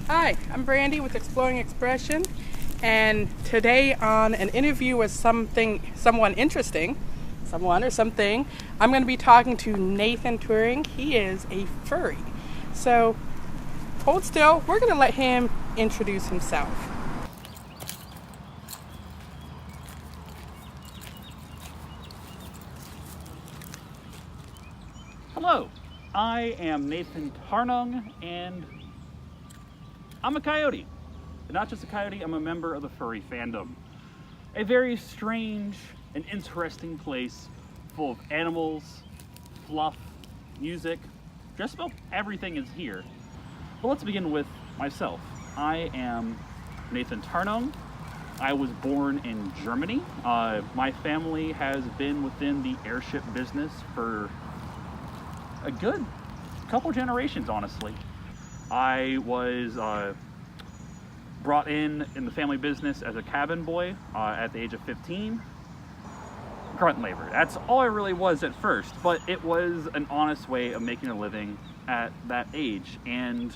Hi, I'm Brandy with Exploring Expression, and today on an interview with someone interesting, someone or something, I'm going to be talking to Nathan Turing. He is a furry. So hold still, we're going to let him introduce himself. Hello, I am Nathan Tarnung, and I'm a coyote. And not just a coyote, I'm a member of the Furry Fandom. A very strange and interesting place full of animals, fluff, music, just about everything is here. But let's begin with myself. I am Nathan Tarnung. I was born in Germany. My family has been within the airship business for a good couple generations, honestly. I was brought in the family business as a cabin boy at the age of 15. Grunt labor. That's all I really was at first, but it was an honest way of making a living at that age. And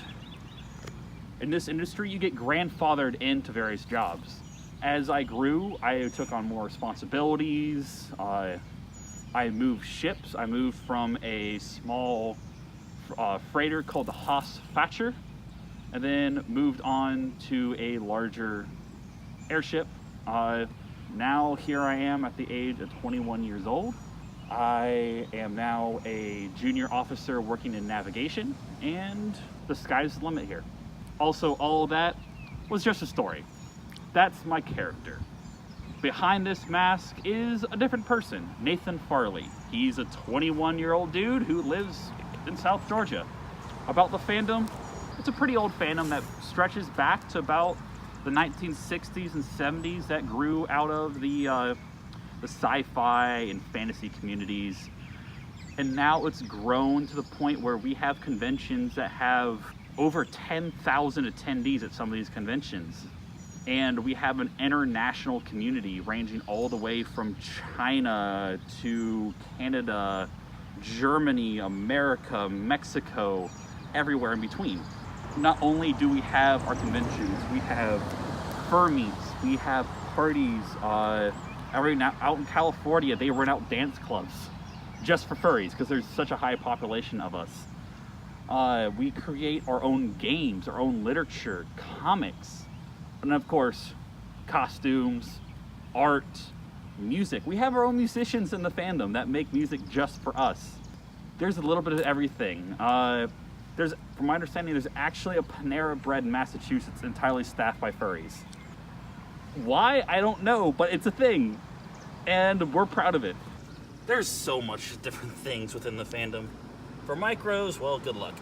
in this industry, you get grandfathered into various jobs. As I grew, I took on more responsibilities. I moved ships. I moved from a small freighter called the Haas Thatcher, and then moved on to a larger airship. Now here I am at the age of 21 years old. I am now a junior officer working in navigation, and the sky's the limit here. Also, all of that was just a story. That's my character. Behind this mask is a different person, Nathan Farling. He's a 21-year-old dude who lives in South Georgia. About the fandom, it's a pretty old fandom that stretches back to about the 1960s and 70s that grew out of the sci-fi and fantasy communities. And now it's grown to the point where we have conventions that have over 10,000 attendees at some of these conventions. And we have an international community ranging all the way from China to Canada, Germany, America, Mexico, everywhere in between. Not only do we have our conventions, we have fur meets, we have parties. Out in California, they rent out dance clubs just for furries because there's such a high population of us. We create our own games, our own literature, comics, and of course, costumes, art, music. We have our own musicians in the fandom that make music just for us. There's a little bit of everything. From my understanding, there's actually a Panera Bread in Massachusetts entirely staffed by furries. Why? I don't know, but it's a thing, and we're proud of it. There's so much different things within the fandom. For micros, well, good luck.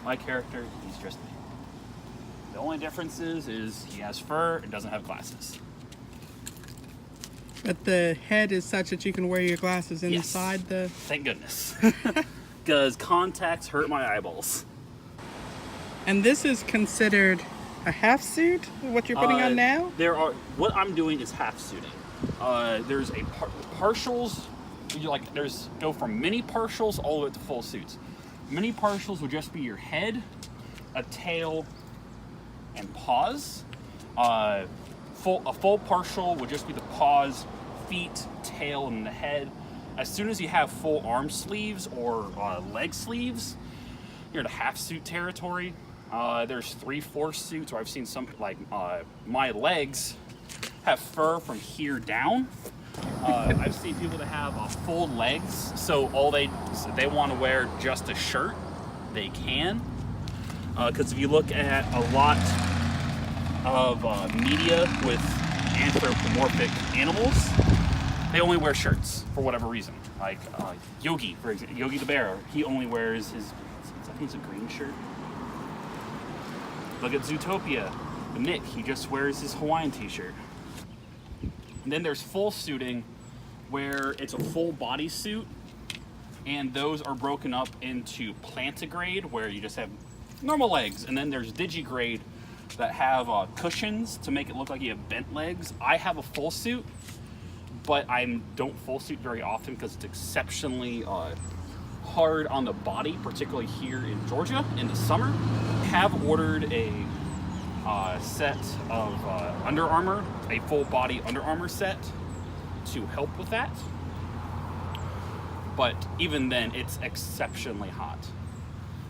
My character, he's just me. The only difference is he has fur and doesn't have glasses. But the head is such that you can wear your glasses inside the... Thank goodness. Because contacts hurt my eyeballs. And this is considered a half suit, what you're putting on now? What I'm doing is half suiting. There's partials. Go from mini partials all the way to full suits. Mini partials would just be your head, a tail, and paws. A full partial would just be the paws, feet, tail, and the head. As soon as you have full arm sleeves or leg sleeves, you're in half suit territory. There's 3/4 suits, or I've seen some, my legs have fur from here down. I've seen people that have full legs, so they want to wear just a shirt, they can. Because if you look at a lot of media with anthropomorphic animals, they only wear shirts for whatever reason. Like Yogi, for example, Yogi the bear, he only wears I think it's a green shirt. Look at Zootopia. Nick, he just wears his Hawaiian t-shirt. And then there's full suiting, where it's a full body suit, and those are broken up into plantigrade, where you just have normal legs, and then there's digigrade that have cushions to make it look like you have bent legs. I have a full suit, but I don't full suit very often because it's exceptionally hard on the body, particularly here in Georgia in the summer. Have ordered a set of Under Armour, a full body Under Armour set to help with that. But even then, it's exceptionally hot.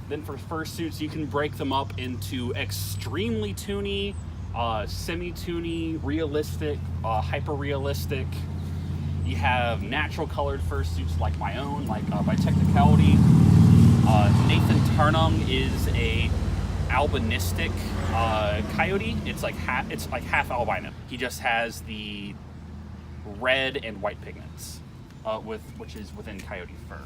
Then for fursuits, you can break them up into extremely toony, semi-toony, realistic, hyper-realistic. You have natural colored fursuits like my own, like by technicality. Nathan Tarnung is a albinistic coyote. It's like half albino. He just has the red and white pigments, which is within coyote fur.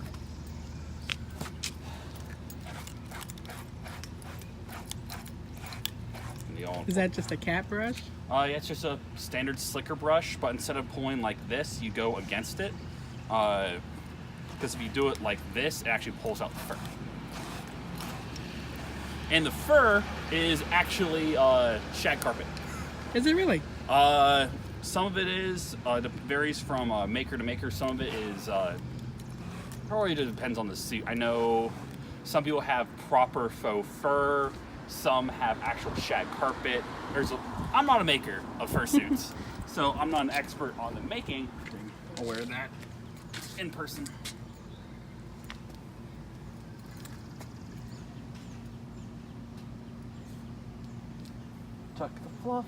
Is that just a cat brush? Yeah, it's just a standard slicker brush, but instead of pulling like this, you go against it. Because if you do it like this, it actually pulls out the fur. And the fur is actually shag carpet. Is it really? Some of it is. It varies from maker to maker. Some of it is. Probably depends on the suit. I know some people have proper faux fur. Some have actual shag carpet. I'm not a maker of fursuits, so I'm not an expert on the making. I'll wear that in person. Tuck the fluff.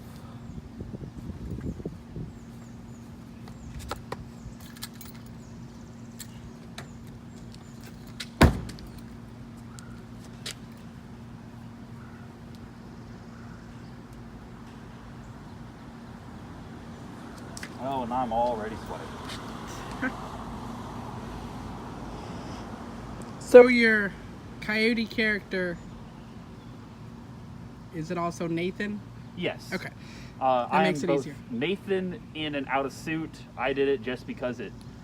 Oh, and I'm already sweating. So your coyote character, is it also Nathan? Yes. Okay. I makes am it both easier. Nathan in and out of suit. I did it just because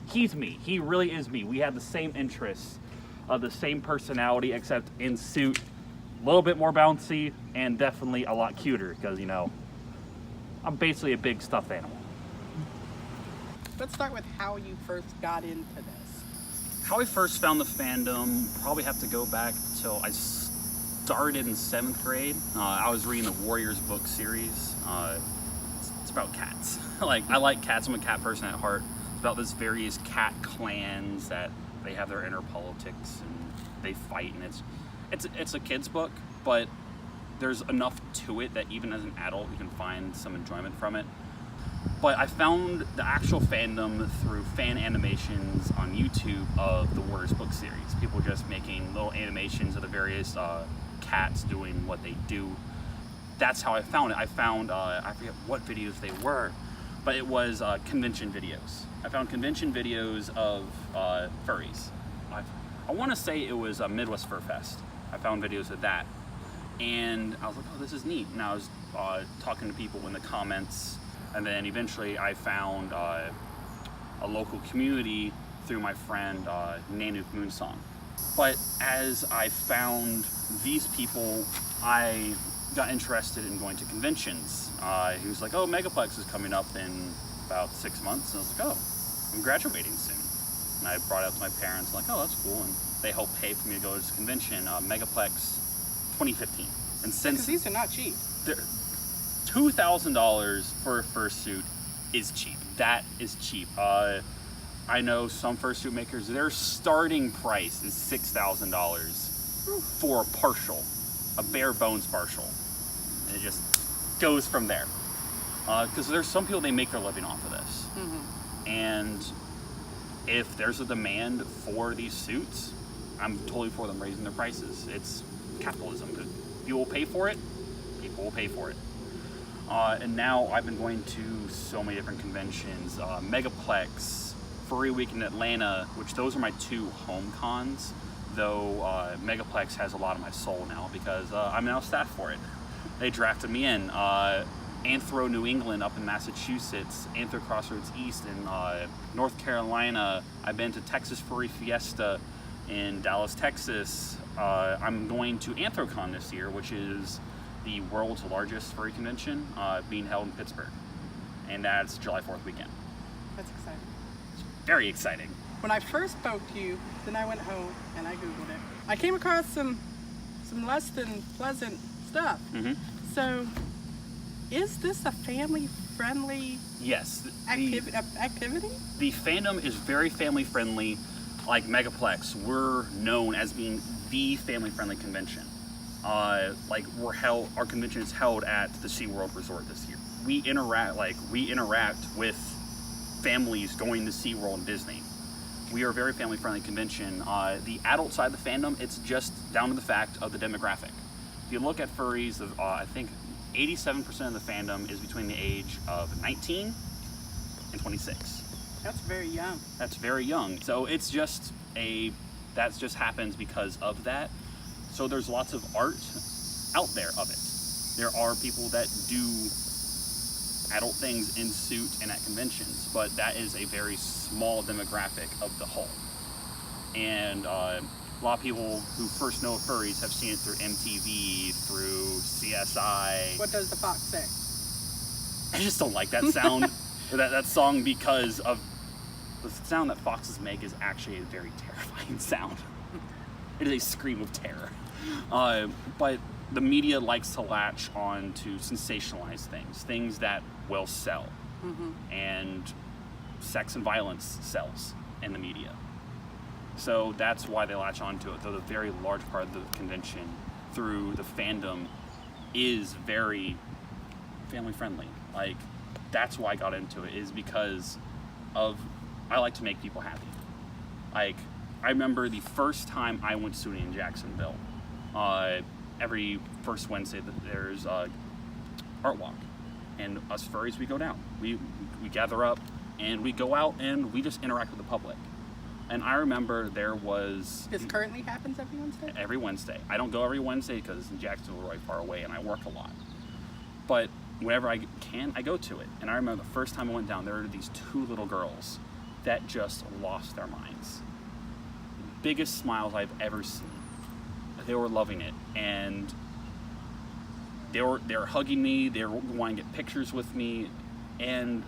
he's me. He really is me. We have the same interests, the same personality, except in suit, a little bit more bouncy and definitely a lot cuter because, you know, I'm basically a big stuffed animal. Let's start with how you first got into this. How I first found the fandom, probably have to go back till I started in 7th grade. I was reading the Warriors book series. It's about cats. I like cats. I'm a cat person at heart. It's about this various cat clans that they have their inner politics and they fight, and it's a kid's book, but there's enough to it that even as an adult you can find some enjoyment from it. But I found the actual fandom through fan animations on YouTube of the Warriors book series. People just making little animations of the various cats doing what they do. That's how I found it. I found, I forget what videos they were, but it was convention videos. I found convention videos of furries. I want to say it was Midwest Fur Fest. I found videos of that. And I was like, oh, this is neat. And I was talking to people in the comments. And then eventually I found a local community through my friend Nanook Moonsong. But as I found these people, I got interested in going to conventions. He was like, oh, Megaplex is coming up in about 6 months. And I was like, oh, I'm graduating soon. And I brought it up to my parents, like, oh, that's cool. And they helped pay for me to go to this convention, Megaplex 2015. And since Because these are not cheap. $2,000 for a fursuit is cheap. That is cheap. I know some fursuit makers, their starting price is $6,000 for a partial, a bare bones partial. And it just goes from there. Because there's some people, they make their living off of this. Mm-hmm. And if there's a demand for these suits, I'm totally for them raising their prices. It's capitalism. If you will pay for it, people will pay for it. And now I've been going to so many different conventions. Megaplex, Furry Week in Atlanta, which those are my 2 home cons, though Megaplex has a lot of my soul now because I'm now staff for it. They drafted me in. Anthro New England up in Massachusetts, Anthro Crossroads East in North Carolina. I've been to Texas Furry Fiesta in Dallas, Texas. I'm going to AnthroCon this year, which is the world's largest furry convention, being held in Pittsburgh. And that's July 4th weekend. That's exciting. It's very exciting. when I first spoke to you, then I went home and I Googled it. I came across some less than pleasant stuff. So, is this a family-friendly Yes. activity? The fandom is very family-friendly. Like Megaplex, we're known as being the family-friendly convention. Our convention is held at the SeaWorld Resort this year. We interact with families going to SeaWorld and Disney. We are a very family-friendly convention. The adult side of the fandom, it's just down to the fact of the demographic. If you look at furries, I think 87% of the fandom is between the age of 19 and 26. That's very young. That's very young. So it's just that just happens because of that. So there's lots of art out there of it. There are people that do adult things in suit and at conventions, but that is a very small demographic of the whole. And a lot of people who first know of furries have seen it through MTV, through CSI. What does the fox say? I just don't like that sound, or that song, because of the sound that foxes make is actually a very terrifying sound. It is a scream of terror. But the media likes to latch on to sensationalize things that will sell. And sex and violence sells in the media. So that's why they latch onto it, though the very large part of the convention through the fandom is very family friendly. Like, that's why I got into it, is because I like to make people happy. Like, I remember the first time I went shooting in Jacksonville. Every first Wednesday there's art walk, and us furries, we go down. We gather up and we go out and we just interact with the public. And I remember there was... This currently happens every Wednesday? Every Wednesday. I don't go every Wednesday because in Jacksonville we're right far away and I work a lot. But whenever I can, I go to it. And I remember the first time I went down, there were these two little girls that just lost their minds. Biggest smiles I've ever seen. They were loving it, and they were hugging me. They were wanting to get pictures with me, and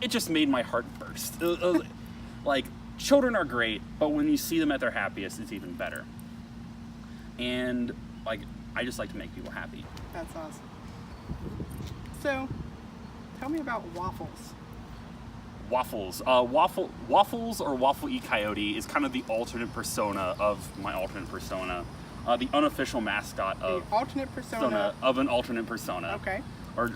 it just made my heart burst. Like, children are great, but when you see them at their happiest, it's even better. And like, I just like to make people happy. That's awesome. So, tell me about waffles. Waffles. Waffles or Waffle Coyote is kind of the alternate persona of my alternate persona. The unofficial mascot of... The alternate persona of an alternate persona. Okay. Or,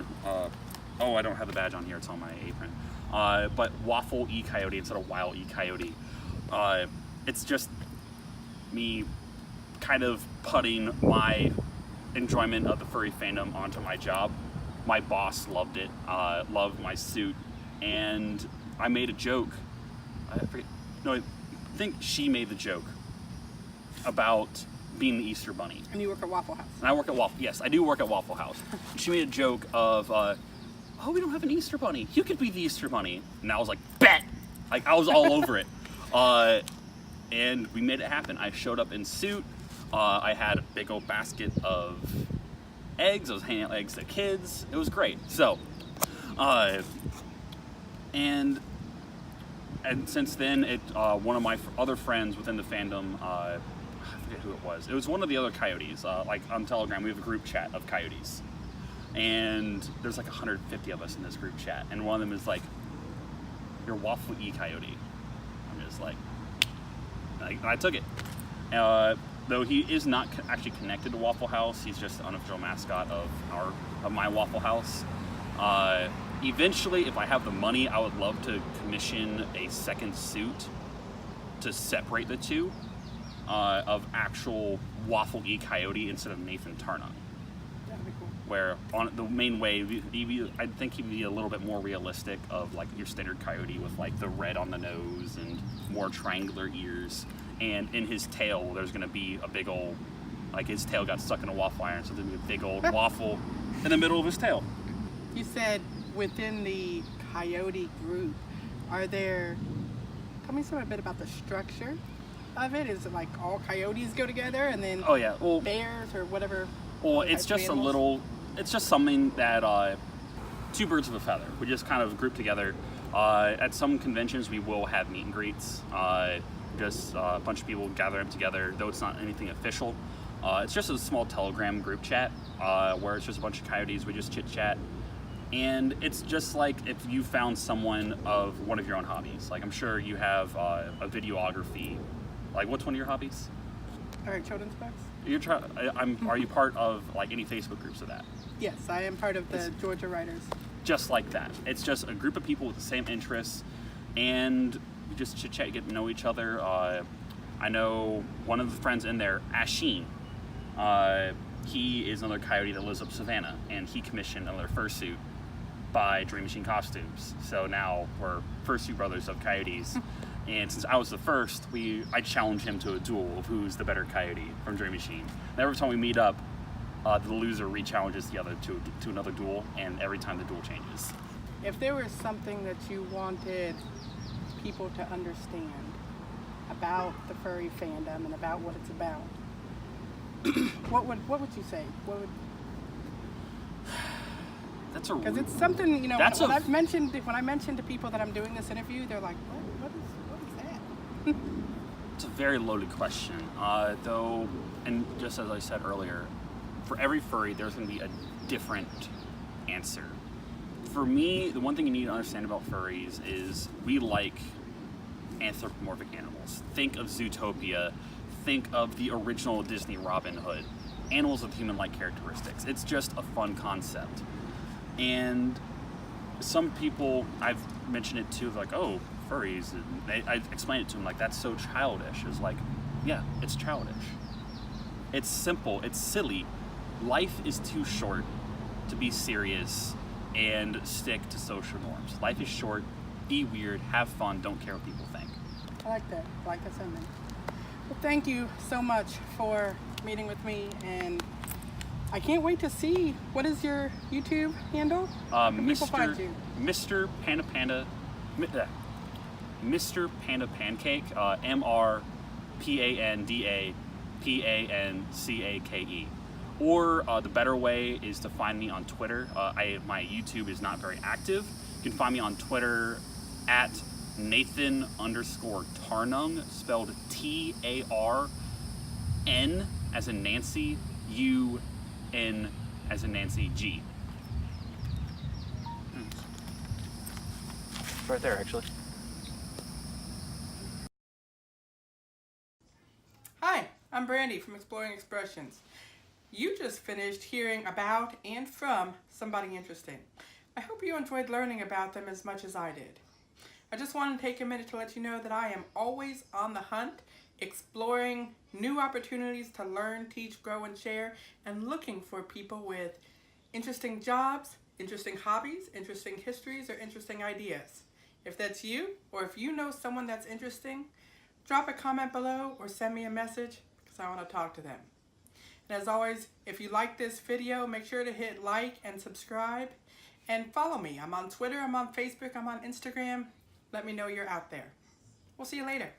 I don't have the badge on here, it's on my apron. But Waffle Coyote instead of Wild Coyote. It's just me kind of putting my enjoyment of the furry fandom onto my job. My boss loved it, loved my suit, and I made a joke. I think she made the joke about being the Easter Bunny. And you work at WaffleHouse. And I work at yes, I do work at WaffleHouse. She made a joke of, oh, we don't have an Easter Bunny. You could be the Easter Bunny. And I was like, bet! Like, I was all over it. And we made it happen. I showed up in suit. I had a big old basket of eggs. I was handing out eggs to kids. It was great. So, and since then, one of my other friends within the fandom, I forget who it was. It was one of the other coyotes. Like on Telegram, we have a group chat of coyotes. And there's like 150 of us in this group chat. And one of them is like, you're Waffle Coyote. I'm just like, I took it. Though he is not actually connected to WaffleHouse, he's just the unofficial mascot of my WaffleHouse. Eventually, if I have the money, I would love to commission a second suit to separate the two, of actual Waffle Coyote instead of Nathan Tarnung. That'd be cool. Where on the main way, I think he'd be a little bit more realistic of like your standard coyote with like the red on the nose and more triangular ears. And in his tail, there's going to be a big old, like his tail got stuck in a waffle iron, so there's going to be a big old waffle in the middle of his tail. You said within the coyote group, tell me a bit about the structure of it. Is it like all coyotes go together and then bears or whatever? Well, it's just it's just something that, two birds of a feather. We just kind of group together. At some conventions, we will have meet and greets. Just a bunch of people gathering together, though it's not anything official. It's just a small Telegram group chat where it's just a bunch of coyotes. We just chit chat. And it's just like if you found someone of one of your own hobbies. Like I'm sure you have a videography. Like what's one of your hobbies? All right, children's books. Are you part of like any Facebook groups of that? Yes, I am part of the Georgia Writers. Just like that. It's just a group of people with the same interests, and we just chit chat, get to know each other. I know one of the friends in there, Asheen. He is another coyote that lives up Savannah, and he commissioned another fursuit by Dream Machine Costumes. So now we're fursuit brothers of coyotes. And since I was the first, I challenge him to a duel of who's the better coyote from Dream Machine. And every time we meet up, the loser re-challenges the other to another duel, and every time the duel changes. If there was something that you wanted people to understand about the furry fandom and about what it's about, what would you say? Because it's something, you know, when I mentioned to people that I'm doing this interview, they're like, what is that? It's a very loaded question, though, and just as I said earlier, for every furry, there's going to be a different answer. For me, the one thing you need to understand about furries is we like anthropomorphic animals. Think of Zootopia, think of the original Disney Robin Hood, animals with human-like characteristics. It's just a fun concept. And some people, I've mentioned it too, like, oh, furries, and I explained it to them like, that's so childish. It's like, yeah, it's childish. It's simple, it's silly. Life is too short to be serious and stick to social norms. Life is short, be weird, have fun, don't care what people think. I like that. I like that sentiment. Well, thank you so much for meeting with me, and I can't wait to see, what is your YouTube handle? Where can people find you? Mr. Panda Panda, Mr. Panda Pancake, MrPandaPancake. Or the better way is to find me on Twitter. My YouTube is not very active. You can find me on Twitter at Nathan_Tarnung, spelled Tarn as in Nancy, UN as in Nancy, G. It's right there, actually. Hi, I'm Brandy from Exploring Expressions. You just finished hearing about and from somebody interesting. I hope you enjoyed learning about them as much as I did. I just want to take a minute to let you know that I am always on the hunt, exploring new opportunities to learn, teach, grow, and share, and looking for people with interesting jobs, interesting hobbies, interesting histories, or interesting ideas. If that's you, or if you know someone that's interesting, drop a comment below or send me a message because I want to talk to them. And as always, if you like this video, make sure to hit like and subscribe and follow me. I'm on Twitter, I'm on Facebook, I'm on Instagram. Let me know you're out there. We'll see you later.